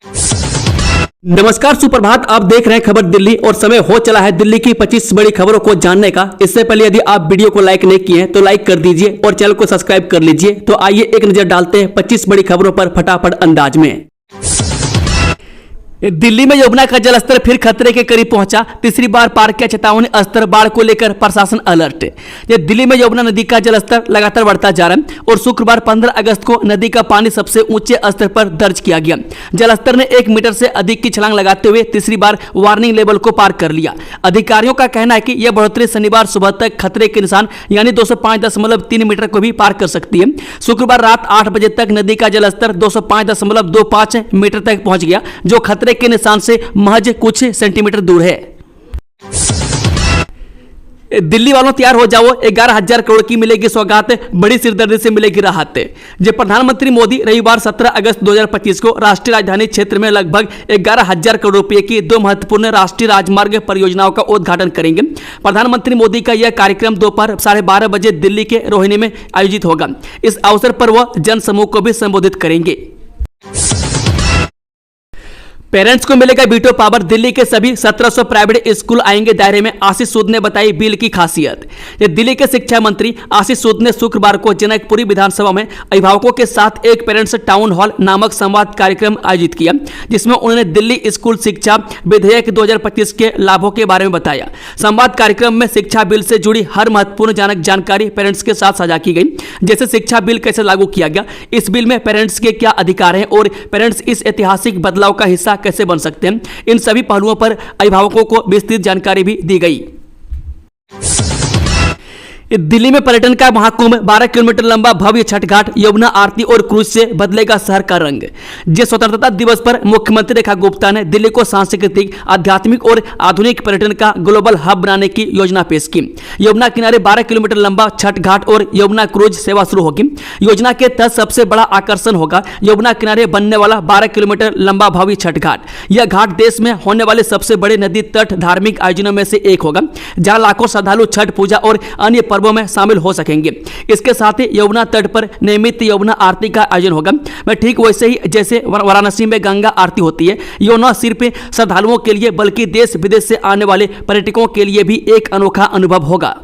नमस्कार, सुप्रभात। आप देख रहे हैं खबर दिल्ली और समय हो चला है दिल्ली की 25 बड़ी खबरों को जानने का। इससे पहले यदि आप वीडियो को लाइक नहीं किए हैं तो लाइक कर दीजिए और चैनल को सब्सक्राइब कर लीजिए। तो आइए एक नजर डालते हैं 25 बड़ी खबरों पर फटाफट अंदाज में। दिल्ली में यमुना का जलस्तर फिर खतरे के करीब पहुंचा। तीसरी बार पार किया चेतावनी स्तर। बाढ़ को लेकर प्रशासन अलर्ट। दिल्ली में यमुना नदी का जलस्तर लगातार बढ़ता जा रहा है और शुक्रवार 15 अगस्त को नदी का पानी सबसे ऊंचे स्तर पर दर्ज किया गया। जलस्तर ने 1 मीटर से अधिक की छलांग लगाते हुए तीसरी बार वार्निंग लेवल को पार कर लिया। अधिकारियों का कहना है कि यह बढ़ोतरी शनिवार सुबह तक खतरे के निशान यानी 205.3 मीटर को भी पार कर सकती है। शुक्रवार रात 8 बजे तक नदी का जलस्तर 205.25 मीटर तक पहुंच गया, जो खतरे के निशान से महज कुछ सेंटीमीटर दूर है। दिल्ली वालों तैयार हो जाओ, 11,000 करोड़ की मिलेगी सौगात, बड़ी सिरदर्दी से मिलेगी राहत। जब प्रधानमंत्री मोदी रविवार 17 अगस्त 2025 को राष्ट्रीय राजधानी क्षेत्र में लगभग 11,000 करोड़ रुपए की 2 महत्वपूर्ण राष्ट्रीय राजमार्ग परियोजनाओं का उद्घाटन करेंगे। प्रधानमंत्री मोदी का यह कार्यक्रम दोपहर 12:30 बजे दिल्ली के रोहिणी में आयोजित होगा। इस अवसर पर वह जनसमूह को भी संबोधित करेंगे। पेरेंट्स को मिलेगा वीटो पावर। दिल्ली के सभी 1700 प्राइवेट स्कूल आएंगे दायरे में। आशीष सूद ने बताई बिल की खासियत। दिल्ली के शिक्षा मंत्री आशीष सूद ने शुक्रवार को जनकपुरी विधानसभा में अभिभावकों के साथ एक पेरेंट्स टाउन हॉल नामक संवाद कार्यक्रम आयोजित किया, जिसमें उन्होंने दिल्ली स्कूल शिक्षा विधेयक 2025 के लाभों के बारे में बताया। संवाद कार्यक्रम में शिक्षा बिल से जुड़ी हर महत्वपूर्ण जानकारी पेरेंट्स के साथ साझा की गई, जैसे शिक्षा बिल कैसे लागू किया गया, इस बिल में पेरेंट्स के क्या अधिकार हैं और पेरेंट्स इस ऐतिहासिक बदलाव का हिस्सा कैसे बन सकते हैं। इन सभी पहलुओं पर अभिभावकों को विस्तृत जानकारी भी दी गई। दिल्ली में पर्यटन का महाकुंभ। 12 किलोमीटर लंबा भव्य छठ घाट, यमुना आरती और क्रूज से बदलेगा शहर का रंग। जिस स्वतंत्रता दिवस पर मुख्यमंत्री रेखा गुप्ता ने दिल्ली को सांस्कृतिक, आध्यात्मिक और आधुनिक पर्यटन का ग्लोबल हब बनाने की योजना पेश की। यमुना किनारे 12 किलोमीटर लंबा छठ घाट और यमुना क्रूज सेवा शुरू होगी। योजना के तहत सबसे बड़ा आकर्षण होगा यमुना किनारे बनने वाला 12 किलोमीटर लंबा भव्य छठ घाट। यह घाट देश में होने वाले सबसे बड़े नदी तट धार्मिक आयोजनों में से एक होगा, जहां लाखों श्रद्धालु छठ पूजा और अन्य में शामिल हो सकेंगे। इसके साथ ही यमुना तट पर नियमित यमुना आरती का आयोजन होगा। मैं ठीक वैसे ही जैसे वाराणसी में गंगा आरती होती है। यह न सिर्फ श्रद्धालुओं के लिए बल्कि देश विदेश से आने वाले पर्यटकों के लिए भी एक अनोखा अनुभव होगा।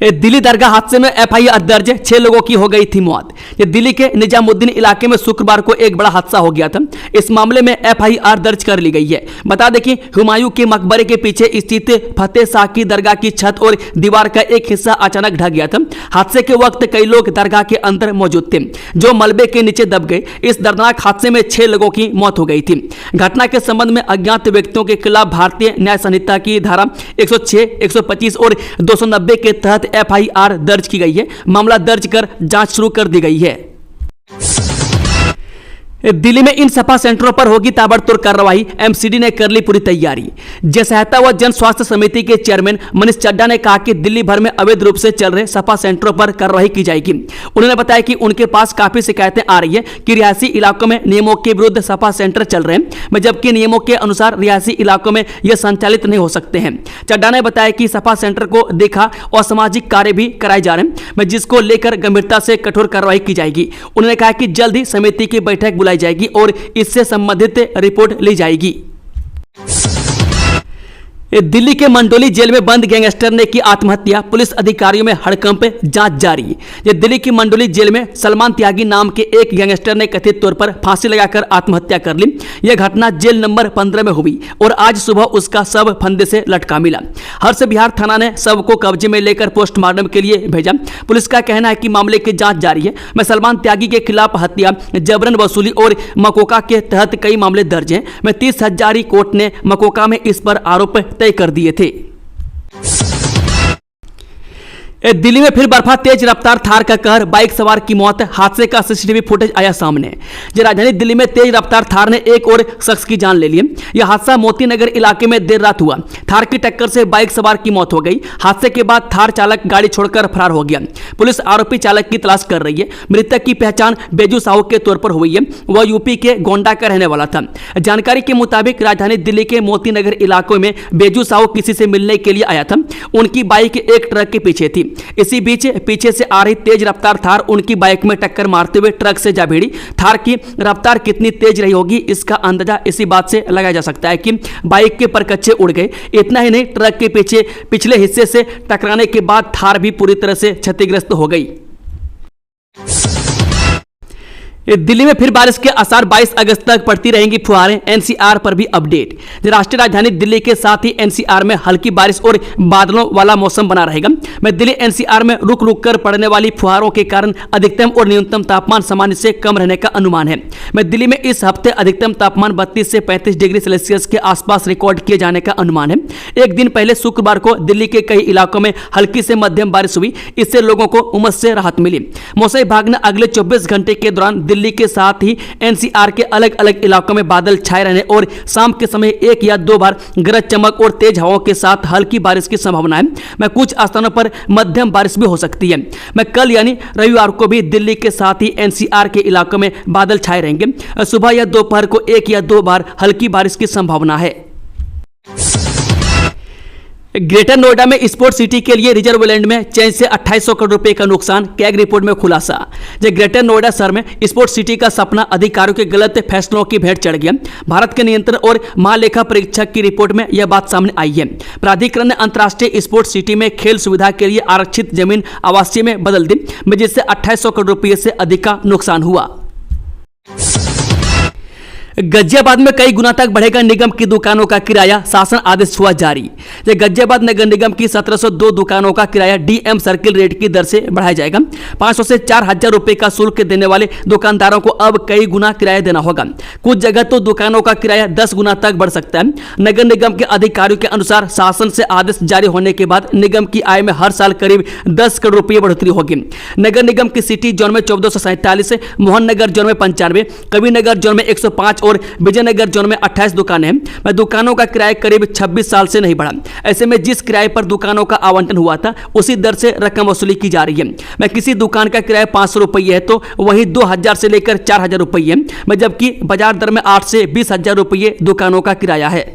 दिल्ली दरगाह हादसे में एफआईआर दर्ज, 6 लोगों की हो गई थी मौत। दिल्ली के निजामुद्दीन इलाके में शुक्रवार को एक बड़ा हादसा हो गया था। इस मामले में एफआईआर दर्ज कर ली गई है। बता दें कि हुमायूं के मकबरे के पीछे स्थित फतेह शाह की दरगाह की छत और दीवार का एक हिस्सा अचानक ढह गया था। हादसे के वक्त कई लोग दरगाह के अंदर मौजूद थे, जो मलबे के नीचे दब गए। इस दर्दनाक हादसे में 6 लोगों की मौत हो गई थी। घटना के संबंध में अज्ञात व्यक्तियों के खिलाफ भारतीय न्याय संहिता की धारा 106, 125 और 290 के तहत एफआईआर दर्ज की गई है। मामला दर्ज कर जांच शुरू कर दी गई है। दिल्ली में इन सपा सेंटरों पर होगी ताबड़तोड़ कार्रवाई। एमसीडी ने कर ली पूरी तैयारी। जनसहायता व जन स्वास्थ्य समिति के चेयरमैन मनीष चड्डा ने कहा कि दिल्ली भर में अवैध रूप से चल रहे सपा सेंटरों पर कार्रवाई की जाएगी। उन्होंने बताया कि उनके पास काफी शिकायतें आ रही है कि रिहायशी इलाकों में नियमों के विरुद्ध सपा सेंटर चल रहे हैं, जबकि नियमों के अनुसार रिहायशी इलाकों में यह संचालित नहीं हो सकते हैं। चड्डा ने बताया कि सपा सेंटर को देखा असामाजिक कार्य भी कराए जा रहे हैं, जिसको लेकर गंभीरता से कठोर कार्रवाई की जाएगी। उन्होंने कहा कि जल्द ही समिति की बैठक बुलाई जाएगी और इससे संबंधित रिपोर्ट ली जाएगी। दिल्ली के मंडोली जेल में बंद गैंगस्टर ने की आत्महत्या। पुलिस अधिकारियों में हड़कंप, जांच जारी। दिल्ली की मंडोली जेल में सलमान त्यागी नाम के एक गैंगस्टर ने कथित तौर पर फांसी लगाकर आत्महत्या कर ली। यह घटना जेल नंबर 15 में हुई और आज सुबह उसका शव फंदे से लटका मिला। हर्ष विहार थाना ने शव को कब्जे में लेकर पोस्टमार्टम के लिए भेजा। पुलिस का कहना है कि मामले की जांच जारी है। मैं सलमान त्यागी के खिलाफ हत्या, जबरन वसूली और मकोका के तहत कई मामले दर्ज हैं। मैं 30 हजारी कोर्ट ने मकोका में इस पर आरोप तय कर दिए थे। दिल्ली में फिर बर्फा, तेज रफ्तार थार का कहर, बाइक सवार की मौत। हादसे का सीसीटीवी फुटेज आया सामने। राजधानी दिल्ली में तेज रफ्तार थार ने एक और शख्स की जान ले ली। यह हादसा मोती नगर इलाके में देर रात हुआ। थार की टक्कर से बाइक सवार की मौत हो गई। हादसे के बाद थार चालक गाड़ी छोड़कर फरार हो गया। पुलिस आरोपी चालक की तलाश कर रही है। मृतक की पहचान बेजू साहू के तौर पर हुई है। वह यूपी के गोंडा का रहने वाला था। जानकारी के मुताबिक राजधानी दिल्ली के मोती नगर इलाकों में बेजू साहू किसी से मिलने के लिए आया था। उनकी बाइक एक ट्रक के पीछे थी। इसी बीच पीछे से आ रही तेज रफ्तार थार उनकी बाइक में टक्कर मारते हुए ट्रक से जा भिड़ी। थार की रफ्तार कितनी तेज रही होगी इसका अंदाजा इसी बात से लगाया जा सकता है कि बाइक के परकच्चे उड़ गए। इतना ही नहीं, ट्रक के पीछे पिछले हिस्से से टकराने के बाद थार भी पूरी तरह से क्षतिग्रस्त हो गई। दिल्ली में फिर बारिश के आसार, 22 अगस्त तक पड़ती रहेंगी फुहारें। एनसीआर पर भी अपडेट। राष्ट्रीय राजधानी दिल्ली के साथ ही एनसीआर में हल्की बारिश और बादलों वाला मौसम बना रहेगा। दिल्ली एनसीआर में रुक रुक कर पड़ने वाली फुहारों के कारण अधिकतम और न्यूनतम तापमान सामान्य से कम रहने का अनुमान है। दिल्ली में इस हफ्ते अधिकतम तापमान 32 से 35 डिग्री सेल्सियस के आसपास रिकॉर्ड किए जाने का अनुमान है। एक दिन पहले शुक्रवार को दिल्ली के कई इलाकों में हल्की से मध्यम बारिश हुई। इससे लोगों को उमस से राहत मिली। मौसम विभाग ने अगले 24 घंटे के दौरान दिल्ली के साथ ही एनसीआर के अलग अलग इलाकों में बादल छाए रहने और शाम के समय 1 या 2 बार गरज चमक और तेज हवाओं के साथ हल्की बारिश की संभावना है। कुछ स्थानों पर मध्यम बारिश भी हो सकती है। कल यानी रविवार को भी दिल्ली के साथ ही एनसीआर के इलाकों में बादल छाए रहेंगे। सुबह या दोपहर को 1 या 2 बार हल्की बारिश की संभावना है। ग्रेटर नोएडा में स्पोर्ट सिटी के लिए रिजर्व लैंड में चेंज से 2800 करोड़ रुपए का नुकसान, कैग रिपोर्ट में खुलासा। ग्रेटर नोएडा शहर में स्पोर्ट सिटी का सपना अधिकारियों के गलत फैसलों की भेंट चढ़ गया। भारत के नियंत्रण और महालेखा परीक्षक की रिपोर्ट में यह बात सामने आई है। प्राधिकरण ने अंतर्राष्ट्रीय स्पोर्ट सिटी में खेल सुविधा के लिए आरक्षित जमीन आवासीय में बदल दी, जिससे 2800 करोड़ रुपए से अधिक का नुकसान हुआ। गाजियाबाद में कई गुना तक बढ़ेगा निगम की दुकानों का किराया, शासन आदेश हुआ जारी। गाजियाबाद नगर निगम की 1702 दुकानों का किराया डीएम सर्किल रेट की दर से बढ़ाया जाएगा। 500 से 4000 रुपए का शुल्क देने वाले दुकानदारों को अब कई गुना किराया देना होगा। कुछ जगह तो दुकानों का किराया 10 गुना तक बढ़ सकता है। नगर निगम के अधिकारियों के अनुसार शासन से आदेश जारी होने के बाद निगम की आय में हर साल करीब 10 करोड़ रुपये बढ़ोतरी होगी। नगर निगम की सिटी जोन में 1447, मोहन नगर जोन में 95, कबीरनगर जोन में 105 और विजयनगर जोन में 28 दुकानें हैं। दुकानों का किराया करीब 26 साल से नहीं बढ़ा। ऐसे में जिस किराए पर दुकानों का आवंटन हुआ था उसी दर से रकम वसूली की जा रही है। किसी दुकान का किराया 500 रुपये है तो वही 2000 से लेकर 4000 रुपये है, जबकि बाजार दर में 8 से 20,000 रुपये दुकानों का किराया है।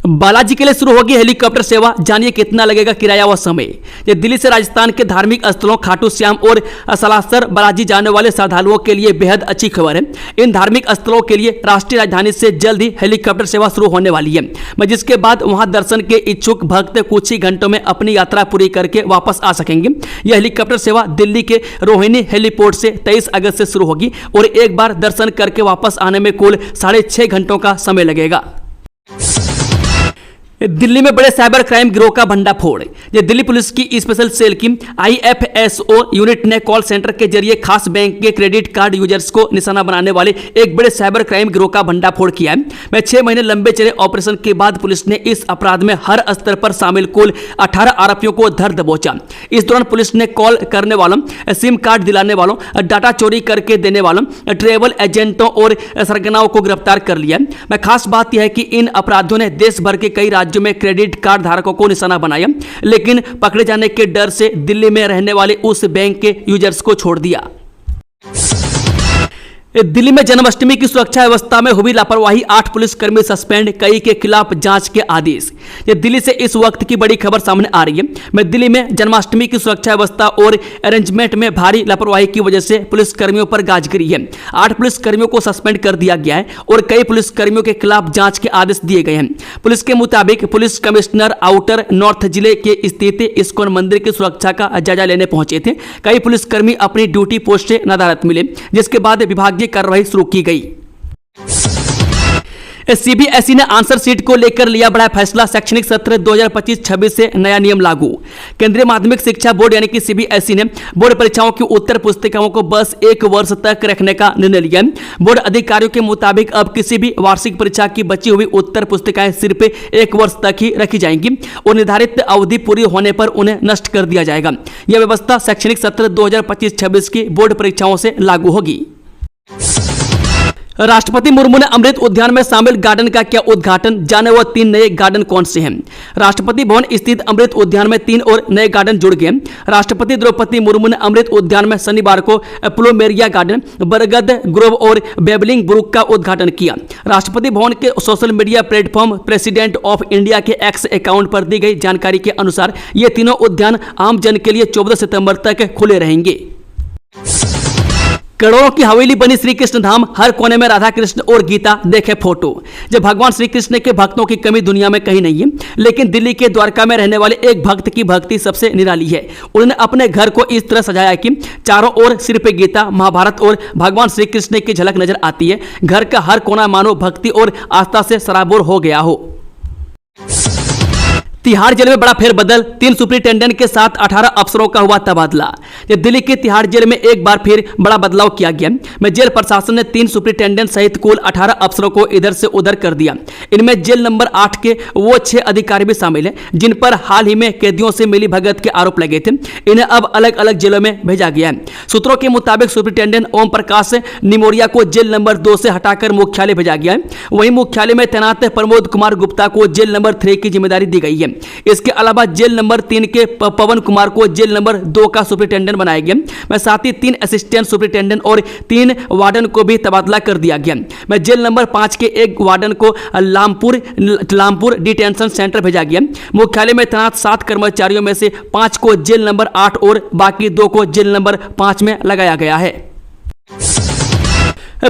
बालाजी के लिए शुरू होगी हेलीकॉप्टर सेवा, जानिए कितना लगेगा किराया व समय। ये दिल्ली से राजस्थान के धार्मिक स्थलों खाटू श्याम और सलासर बालाजी जाने वाले श्रद्धालुओं के लिए बेहद अच्छी खबर है। इन धार्मिक स्थलों के लिए राष्ट्रीय राजधानी से जल्द ही हेलीकॉप्टर सेवा शुरू होने वाली है, जिसके बाद वहां दर्शन के इच्छुक भक्त कुछ ही घंटों में अपनी यात्रा पूरी करके वापस आ सकेंगे। यह हेलीकॉप्टर सेवा दिल्ली के रोहिणी हेलीपोर्ट से 23 अगस्त से शुरू होगी और एक बार दर्शन करके वापस आने में कुल 6.5 घंटों का समय लगेगा। दिल्ली में बड़े साइबर क्राइम गिरोह का भंडाफोड़। ये दिल्ली पुलिस की स्पेशल सेल की IFSO यूनिट ने कॉल सेंटर के जरिए खास बैंक के क्रेडिट कार्ड यूजर्स को निशाना बनाने वाले एक बड़े साइबर क्राइम गिरोह का भंडाफोड़ किया है। 6 महीने लंबे चले ऑपरेशन के बाद पुलिस ने इस अपराध में हर स्तर पर शामिल कुल 18 आरोपियों को धर दबोचा। इस दौरान पुलिस ने कॉल करने वालों, सिम कार्ड दिलाने वालों, डाटा चोरी करके देने वालों, ट्रेवल एजेंटों और सरगनाओं को गिरफ्तार कर लिया। खास बात यह है कि इन अपराधियों ने देश भर के कई राज्यों में क्रेडिट कार्ड धारकों को निशाना बनाया, लेकिन पकड़े जाने के डर से दिल्ली में रहने वाले उस बैंक के यूजर्स को छोड़ दिया। दिल्ली में जन्माष्टमी की सुरक्षा व्यवस्था में हुई लापरवाही, 8 पुलिसकर्मी सस्पेंड, कई के खिलाफ जांच के आदेश। ये दिल्ली से इस वक्त की बड़ी खबर सामने आ रही है। दिल्ली में जन्माष्टमी की सुरक्षा व्यवस्था और अरेंजमेंट में भारी लापरवाही की वजह से पुलिसकर्मियों पर गाज गिरी है। 8 पुलिसकर्मियों को सस्पेंड कर दिया गया है और कई पुलिसकर्मियों के खिलाफ जांच के आदेश दिए गए हैं। पुलिस के मुताबिक पुलिस कमिश्नर आउटर नॉर्थ जिले के स्थित इस्कॉन मंदिर की सुरक्षा का जायजा लेने पहुंचे थे। कई पुलिसकर्मी अपनी ड्यूटी पोस्ट से नदारद मिले, जिसके बाद विभाग कार्रवाई शुरू की गई। सीबीएसई ने आंसर शीट को लेकर लिया बड़ा फैसला, शैक्षणिक सत्र 2025-26 से नया नियम लागू। केंद्रीय माध्यमिक शिक्षा बोर्ड यानी कि सीबीएसई ने बोर्ड परीक्षाओं की उत्तर पुस्तिकाओं को बस 1 वर्ष तक रखने का निर्णय लिया। बोर्ड अधिकारियों के मुताबिक अब किसी भी वार्षिक परीक्षा की बची हुई उत्तर पुस्तिकाएं सिर्फ 1 वर्ष तक ही रखी जाएंगी और निर्धारित अवधि पूरी होने पर उन्हें नष्ट कर दिया जाएगा। यह व्यवस्था शैक्षणिक सत्र 2025-26 की बोर्ड परीक्षाओं से लागू होगी। राष्ट्रपति मुर्मू ने अमृत उद्यान में शामिल गार्डन का किया उद्घाटन, जाने वो 3 नए गार्डन कौन से हैं। राष्ट्रपति भवन स्थित अमृत उद्यान में 3 और नए गार्डन जुड़ गए। राष्ट्रपति द्रौपदी मुर्मू ने अमृत उद्यान में शनिवार को प्लूमेरिया गार्डन, बरगद ग्रोव और बेबलिंग ब्रुक का उद्घाटन किया। राष्ट्रपति भवन के social media platform president of India के एक्स अकाउंट पर दी गई जानकारी के अनुसार ये तीनों उद्यान आम जन के लिए 14 सितंबर तक खुले रहेंगे। करोड़ों की हवेली बनी श्री कृष्ण धाम, हर कोने में राधा कृष्ण और गीता, देखे फोटो। जब भगवान श्री कृष्ण के भक्तों की कमी दुनिया में कहीं नहीं है, लेकिन दिल्ली के द्वारका में रहने वाले एक भक्त की भक्ति सबसे निराली है। उन्होंने अपने घर को इस तरह सजाया कि चारों ओर सिर्फ गीता, महाभारत और भगवान श्री कृष्ण की झलक नजर आती है। घर का हर कोना मानो भक्ति और आस्था से सराबोर हो गया हो। तिहाड़ जेल में बड़ा फेरबदल, 3 सुपरिटेंडेंट के साथ 18 अफसरों का हुआ तबादला। दिल्ली के तिहाड़ जेल में एक बार फिर बड़ा बदलाव किया गया। में जेल प्रशासन ने 3 सुपरिटेंडेंट सहित कुल 18 अफसरों को इधर से उधर कर दिया। इनमें जेल नंबर 8 के वो 6 अधिकारी भी शामिल हैं जिन पर हाल ही में कैदियों से मिली भगत के आरोप लगे थे। इन्हें अब अलग अलग जेलों में भेजा गया है। सूत्रों के मुताबिक सुपरिटेंडेंट ओम प्रकाश निमोरिया को जेल नंबर 2 से हटाकर मुख्यालय भेजा गया है। वहीं मुख्यालय में तैनात प्रमोद कुमार गुप्ता को जेल नंबर 3 की जिम्मेदारी दी गई है। इसके अलावा जेल नंबर 3 के पवन कुमार को जेल नंबर 2 का सुपरिटेंडेंट बनाया गया। मैं साथ ही 3 असिस्टेंट सुपरिटेंडेंट और 3 वार्डन को भी तबादला कर दिया गया। मैं जेल नंबर 5 के एक वार्डन को लामपुर डिटेंशन सेंटर भेजा गया। मुख्यालय में तैनात 7 कर्मचारियों में से 5 को जेल नंबर 8 और बाकी 2 को जेल नंबर 5 में लगाया गया है।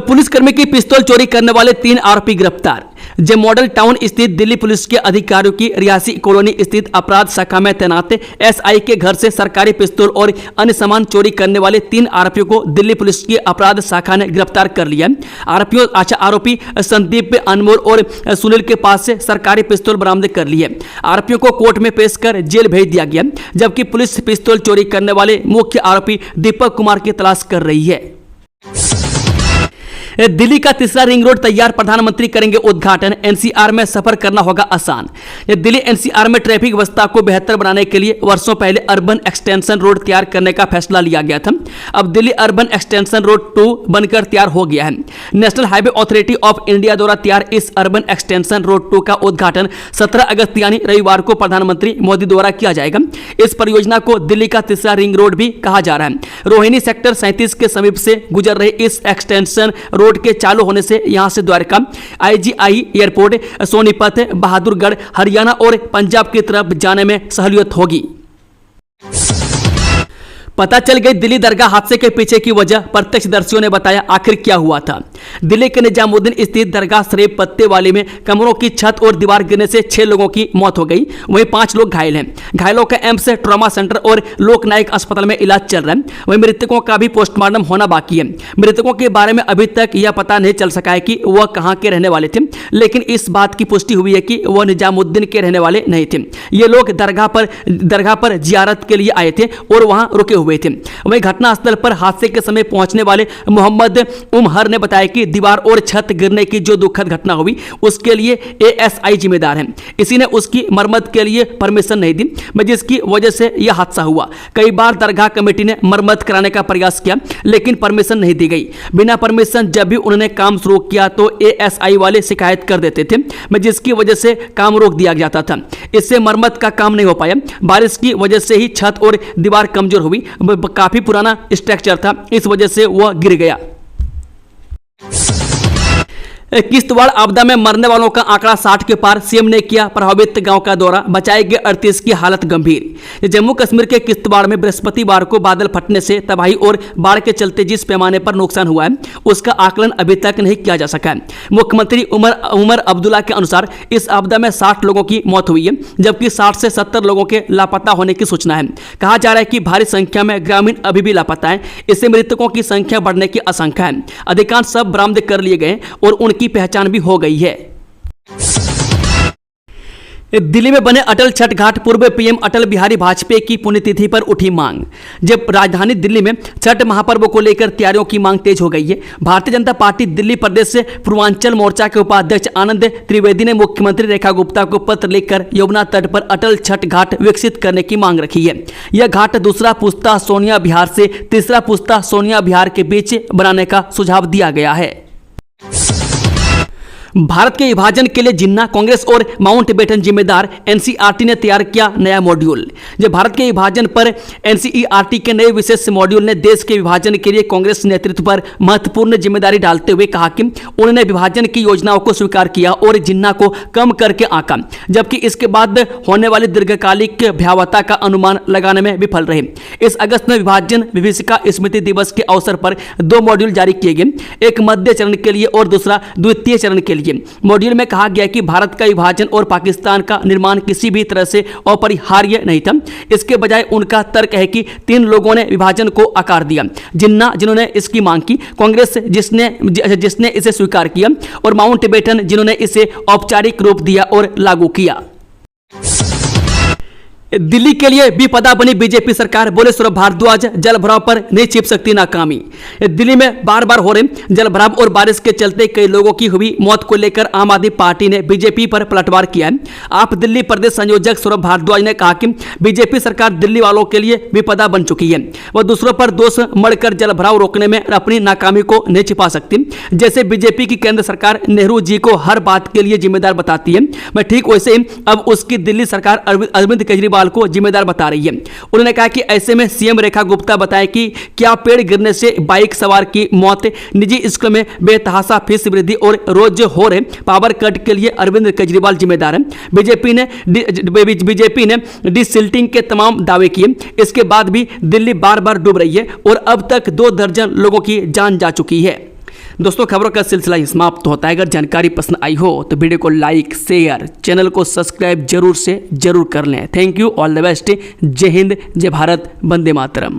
पुलिसकर्मी की पिस्तौल चोरी करने वाले 3 आरोपी गिरफ्तार। जब मॉडल टाउन स्थित दिल्ली पुलिस के अधिकारियों की रियासी कॉलोनी स्थित अपराध शाखा में तैनात एसआई के घर से सरकारी पिस्तौल और अन्य सामान चोरी करने वाले 3 आरोपियों को दिल्ली पुलिस की अपराध शाखा ने गिरफ्तार कर लिया। आरोपी संदीप, अनमोल और सुनील के पास से सरकारी पिस्तौल बरामद कर ली है। आरोपियों को कोर्ट में पेश कर जेल भेज दिया गया, जबकि पुलिस पिस्तौल चोरी करने वाले मुख्य आरोपी दीपक कुमार की तलाश कर रही है। दिल्ली का तीसरा रिंग रोड तैयार, प्रधानमंत्री करेंगे उद्घाटन। एनसीआर में सफर करना होगा आसान। दिल्ली एनसीआर में ट्रैफिक व्यवस्था को बेहतर बनाने के लिए वर्षों पहले अर्बन एक्सटेंशन रोड तैयार करने का फैसला लिया गया था। अब दिल्ली अर्बन एक्सटेंशन रोड 2 बनकर तैयार हो गया है। National highway authority of India द्वारा तैयार इस अर्बन एक्सटेंशन रोड 2 का उद्घाटन 17 अगस्त यानी रविवार को प्रधानमंत्री मोदी द्वारा किया जाएगा। इस परियोजना को दिल्ली का तीसरा रिंग रोड भी कहा जा रहा है। रोहिणी सेक्टर 37 के समीप से गुजर रहे इस एक्सटेंशन रोड के चालू होने से यहां से द्वारका, आईजीआई एयरपोर्ट, सोनीपत, बहादुरगढ़, हरियाणा और पंजाब की तरफ जाने में सहूलियत होगी। पता चल गई दिल्ली दरगाह हादसे के पीछे की वजह, प्रत्यक्षदर्शियों ने बताया आखिर क्या हुआ था। दिल्ली के निजामुद्दीन स्थित दरगाह शरीफ पत्ते वाली में कमरों की छत और दीवार गिरने से 6 लोगों की मौत हो गई, वहीं 5 लोग घायल हैं। घायलों का एम्स ट्रॉमा सेंटर और लोकनायक अस्पताल में इलाज चल रहा है। वहीं मृतकों का भी पोस्टमार्टम होना बाकी है। मृतकों के बारे में अभी तक यह पता नहीं चल सका है कि वह कहां के रहने वाले थे, लेकिन इस बात की पुष्टि हुई है कि वह निजामुद्दीन के रहने वाले नहीं थे। ये लोग दरगाह पर जियारत के लिए आए थे और वहां रुके हुए थे। वहीं घटनास्थल पर हादसे के समय पहुंचने वाले मोहम्मद उमहर ने बताया कि दीवार और छत गिरने की जो दुखद घटना हुई उसके लिए एएसआई जिम्मेदार है। इसी ने उसकी मरम्मत के लिए परमिशन नहीं दी, जिसकी वजह से यह हादसा हुआ। कई बार दरगाह कमेटी ने मरम्मत कराने का प्रयास किया, लेकिन परमिशन नहीं दी गई। बिना परमिशन जब भी उन्होंने काम शुरू किया तो एएसआई वाले शिकायत कर देते थे, जिसकी वजह से काम रोक दिया जाता था। इससे मरम्मत का काम नहीं हो पाया। बारिश की वजह से ही छत और दीवार कमजोर हुई। काफी पुराना स्ट्रक्चर था, इस वजह से वह गिर गया। किश्तवाड़ आपदा में मरने वालों का आंकड़ा 60 के पार, सीएम ने किया प्रभावित गांव का दौरा, बचाए गए 38 की हालत गंभीर। जम्मू कश्मीर के किश्तवाड़ में बृहस्पतिवार को बादल फटने से तबाही और बाढ़ के चलते जिस पैमाने पर नुकसान हुआ है उसका आकलन अभी तक नहीं किया जा सका है। मुख्यमंत्री उमर अब्दुल्ला के अनुसार इस आपदा में 60 लोगों की मौत हुई है, जबकि 60 से 70 लोगों के लापता होने की सूचना है। कहा जा रहा है कि भारी संख्या में ग्रामीण अभी भी लापता है। इससे मृतकों की संख्या बढ़ने की आशंका है। अधिकांश सब बरामद कर लिए गए और उनकी पहचान भी हो गई है। दिल्ली में बने अटल छठ घाट, पूर्व पीएम अटल बिहारी वाजपेयी की पुण्यतिथि पर उठी मांग। जब राजधानी दिल्ली में छठ महापर्व को लेकर तैयारियों की मांग तेज हो गई है। भारतीय जनता पार्टी दिल्ली प्रदेश से पूर्वांचल मोर्चा के उपाध्यक्ष आनंद त्रिवेदी ने मुख्यमंत्री रेखा गुप्ता को पत्र लिखकर यमुना तट पर अटल छठ घाट विकसित करने की मांग रखी है। यह घाट दूसरा पुस्ता सोनिया विहार से तीसरा पुस्ता सोनिया विहार के बीच बनाने का सुझाव दिया गया है। भारत के विभाजन के लिए जिन्ना, कांग्रेस और माउंटबेटन जिम्मेदार। एनसीईआरटी ने तैयार किया नया मॉड्यूल। जब भारत के विभाजन पर एनसीईआरटी के नए विशेष मॉड्यूल ने देश के विभाजन के लिए कांग्रेस नेतृत्व पर महत्वपूर्ण जिम्मेदारी डालते हुए कहा कि उन्होंने विभाजन की योजनाओं को स्वीकार किया और जिन्ना को कम करके आंका, जबकि इसके बाद होने वाली दीर्घकालिक भयावहता का अनुमान लगाने में विफल रहे। इस अगस्त में विभाजन विभीषिका स्मृति दिवस के अवसर पर 2 मॉड्यूल जारी किए गए, एक मध्य चरण के लिए और दूसरा द्वितीय चरण के लिए। मॉड्यूल में कहा गया कि भारत का विभाजन और पाकिस्तान का निर्माण किसी भी तरह से अपरिहार्य नहीं था। इसके बजाय उनका तर्क है कि 3 लोगों ने विभाजन को आकार दिया। जिन्ना, जिन्होंने इसकी मांग की, कांग्रेस जिसने इसे स्वीकार किया, और माउंटबेटन, जिन्होंने इसे औपचारिक रूप दिया और लागू किया। दिल्ली के लिए विपदा बनी बीजेपी सरकार, बोले सौरभ भारद्वाज, जल भराव पर नहीं छिप सकती नाकामी। दिल्ली में बार बार हो रहे जल भराव और बारिश के चलते कई लोगों की हुई मौत को लेकर आम आदमी पार्टी ने बीजेपी पर पलटवार किया है। आप दिल्ली प्रदेश संयोजक सौरभ भारद्वाज ने कहा कि बीजेपी सरकार दिल्ली वालों के लिए विपदा बन चुकी है। वह दूसरों पर दोष मढ़कर जल भराव रोकने में अपनी नाकामी को नहीं छिपा सकती। जैसे बीजेपी की केंद्र सरकार नेहरू जी को हर बात के लिए जिम्मेदार बताती है, मैं ठीक वैसे ही अब उसकी दिल्ली सरकार अरविंद केजरीवाल को जिम्मेदार बता रही है। उन्होंने कहा कि ऐसे में सीएम रेखा गुप्ता बताए कि क्या पेड़ गिरने से बाइक सवार की मौत, निजी स्कूलों में बेतहाशा फीस वृद्धि और रोज हो रहे पावर कट के लिए अरविंद केजरीवाल जिम्मेदार है। बीजेपी ने डिसिल्टिंग के तमाम दावे किए। इसके बाद भी दिल्ली बार बार डूब रही है और अब तक 2 दर्जन लोगों की जान जा चुकी है। दोस्तों, खबरों का सिलसिला समाप्त होता है। अगर जानकारी पसंद आई हो तो वीडियो को लाइक, शेयर, चैनल को सब्सक्राइब जरूर कर लें। Thank you, all the best. जय हिंद, जय भारत, वंदे मातरम।